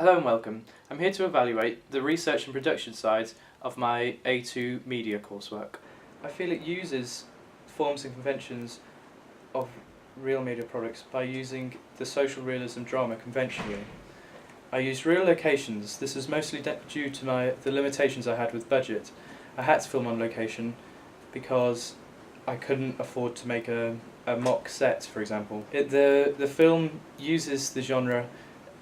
Hello and welcome. I'm here to evaluate the research and production side of my A2 media coursework. I feel it uses forms and conventions of real media products by using the social realism drama conventionally. I used real locations. This is mostly due to the limitations I had with budget. I had to film on location because I couldn't afford to make a mock set, for example. The film uses the genre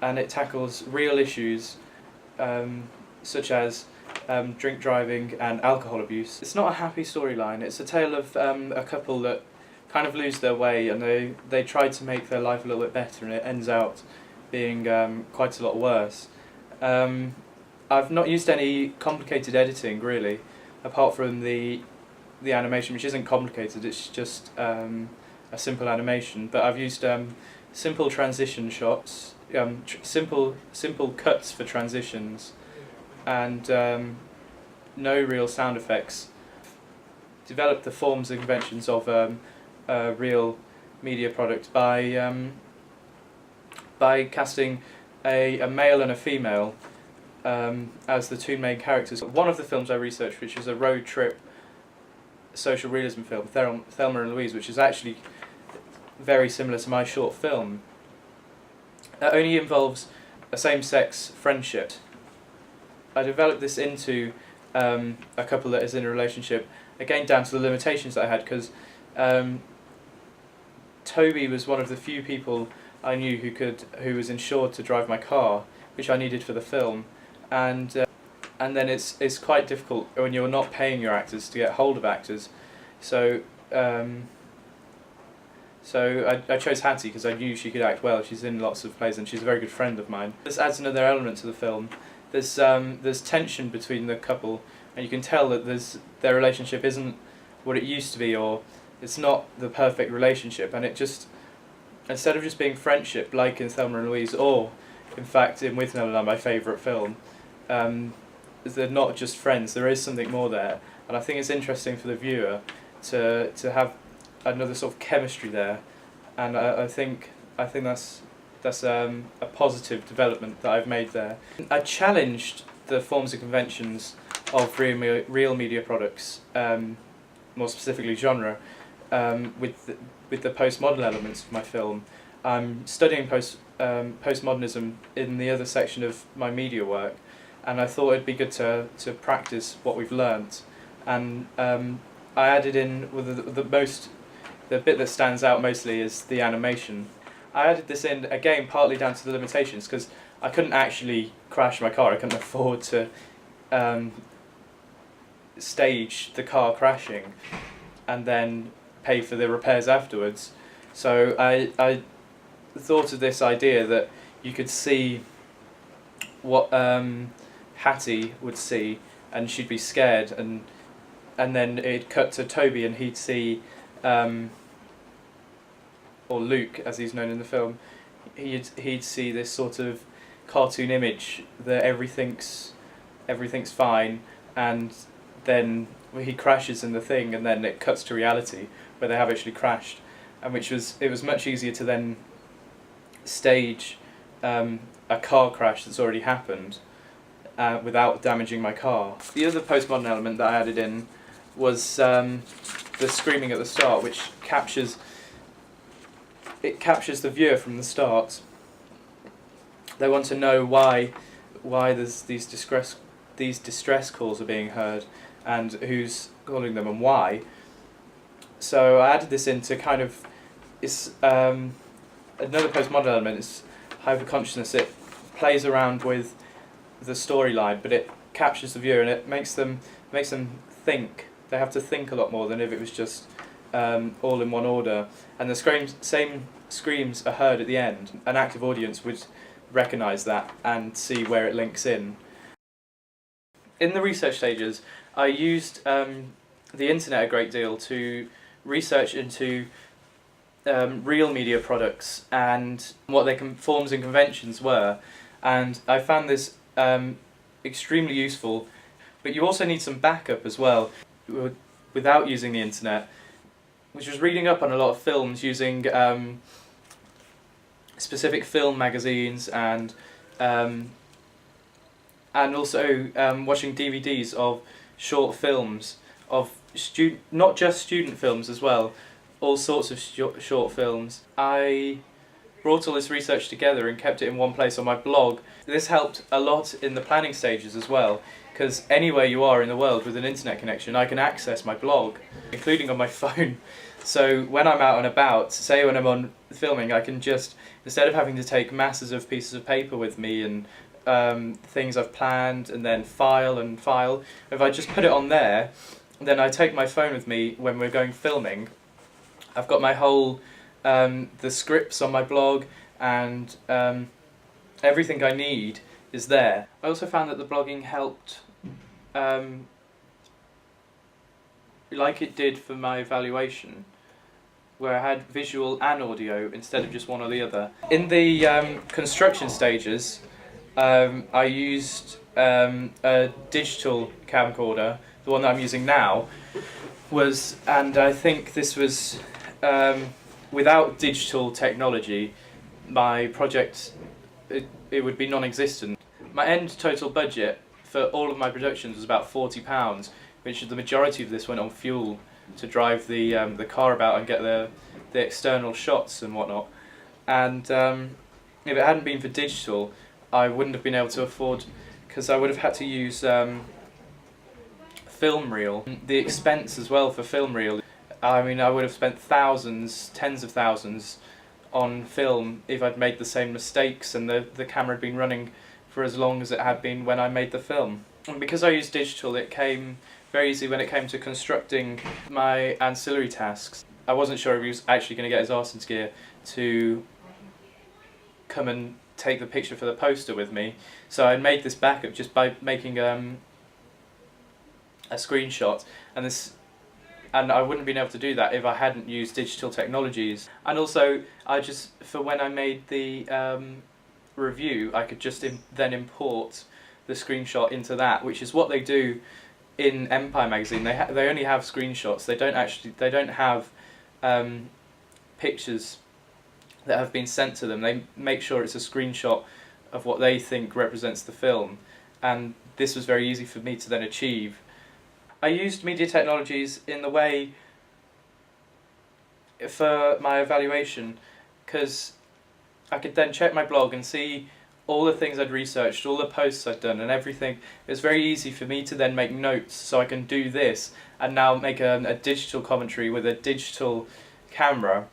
and it tackles real issues such as drink driving and alcohol abuse. It's not a happy storyline. It's a tale of a couple that kind of lose their way and they try to make their life a little bit better, and it ends out being quite a lot worse. I've not used any complicated editing really, apart from the animation, which isn't complicated. It's just a simple animation, but I've used simple transition shots, simple cuts for transitions, and no real sound effects. Developed the forms and conventions of a real media product by casting a male and a female as the two main characters. One of the films I researched, which is a road trip social realism film, Thelma and Louise, which is actually very similar to my short film. It only involves a same-sex friendship. I developed this into a couple that is in a relationship, again down to the limitations that I had, because Toby was one of the few people I knew who was insured to drive my car, which I needed for the film, and then it's quite difficult when you're not paying your actors to get hold of actors. So I chose Hattie because I knew she could act well. She's in lots of plays and she's a very good friend of mine. This adds another element to the film. There's tension between the couple, and you can tell that their relationship isn't what it used to be, or it's not the perfect relationship, and it just, instead of just being friendship like in Thelma and Louise, or in fact in With Neverland, my favourite film, they're not just friends, there is something more there, and I think it's interesting for the viewer to have another sort of chemistry there, and I think that's a positive development that I've made there. I challenged the forms and conventions of real media products, more specifically genre, with the postmodern elements of my film. I'm studying postmodernism in the other section of my media work, and I thought it'd be good to practice what we've learnt. And I added in the bit that stands out mostly is the animation. I added this in again partly down to the limitations, because I couldn't actually crash my car. I couldn't afford to stage the car crashing and then pay for the repairs afterwards. So I thought of this idea that you could see what Hattie would see, and she'd be scared, and then it'd cut to Toby and he'd see, or Luke as he's known in the film, he'd see this sort of cartoon image that everything's fine, and then he crashes in the thing, and then it cuts to reality where they have actually crashed, and it was much easier to then stage a car crash that's already happened without damaging my car. The other postmodern element that I added in was the screaming at the start, which captures the viewer from the start. They want to know why there's these distress calls are being heard, and who's calling them and why. So I added this in to kind of, it's another postmodern element is hyperconsciousness. It plays around with the storyline, but it captures the viewer, and it makes them think. They have to think a lot more than if it was just all in one order. And the same screams are heard at the end. An active audience would recognise that and see where it links in. In the research stages, I used the internet a great deal to research into real media products and what their forms and conventions were, and I found this extremely useful. But you also need some backup as well without using the internet, which was reading up on a lot of films using specific film magazines and and also watching DVDs of short films, of not just student films as well, all sorts of short films. I brought all this research together and kept it in one place on my blog. This helped a lot in the planning stages as well, because anywhere you are in the world with an internet connection, I can access my blog, including on my phone. So when I'm out and about, say when I'm on filming, I can just, instead of having to take masses of pieces of paper with me and things I've planned and then file, if I just put it on there, then I take my phone with me when we're going filming. I've got my whole, the scripts on my blog, and everything I need is there. I also found that the blogging helped, like it did for my evaluation, where I had visual and audio instead of just one or the other. In the construction stages, I used a digital camcorder. The one that I'm using now and I think this was, without digital technology, my project, it would be non-existent. My end total budget for all of my productions was about £40, which the majority of this went on fuel to drive the car about and get the external shots and whatnot. And if it hadn't been for digital, I wouldn't have been able to afford, because I would have had to use film reel. The expense as well for film reel, I mean, I would have spent thousands, tens of thousands on film if I'd made the same mistakes and the camera had been running for as long as it had been when I made the film. And because I used digital, it came very easy when it came to constructing my ancillary tasks. I wasn't sure if he was actually going to get his arse into gear to come and take the picture for the poster with me, so I made this backup just by making a screenshot, and I wouldn't have been able to do that if I hadn't used digital technologies. And also, for when I made the review, I could just then import the screenshot into that, which is what they do in Empire magazine. They only have screenshots. They don't have pictures that have been sent to them. They make sure it's a screenshot of what they think represents the film, and this was very easy for me to then achieve. I used media technologies in the way for my evaluation, because I could then check my blog and see all the things I'd researched, all the posts I'd done and everything. It was very easy for me to then make notes, so I can do this and now make a digital commentary with a digital camera,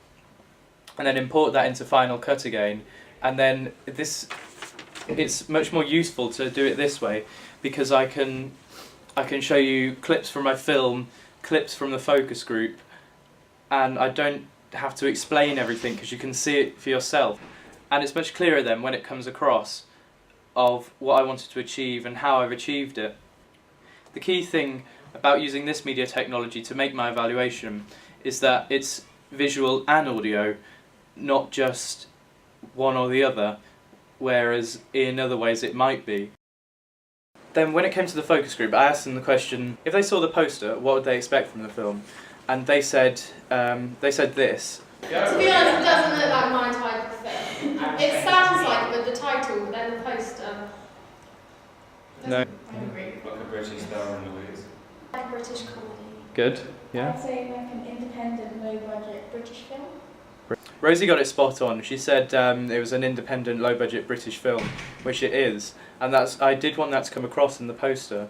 and then import that into Final Cut again. And then it's much more useful to do it this way, because I can show you clips from my film, clips from the focus group, and I don't have to explain everything because you can see it for yourself. And it's much clearer then when it comes across of what I wanted to achieve and how I've achieved it. The key thing about using this media technology to make my evaluation is that it's visual and audio, not just one or the other, whereas in other ways it might be. Then when it came to the focus group, I asked them the question, if they saw the poster, what would they expect from the film? And they said this. To be honest, it doesn't look like my type of film. It sounds like with the title, but then the poster. No. I agree. Like a British Star in Louise. Like a British comedy. Good, yeah. I'd say like an independent, low-budget British film. Rosie got it spot on. She said it was an independent, low-budget British film, which it is, and I did want that to come across in the poster.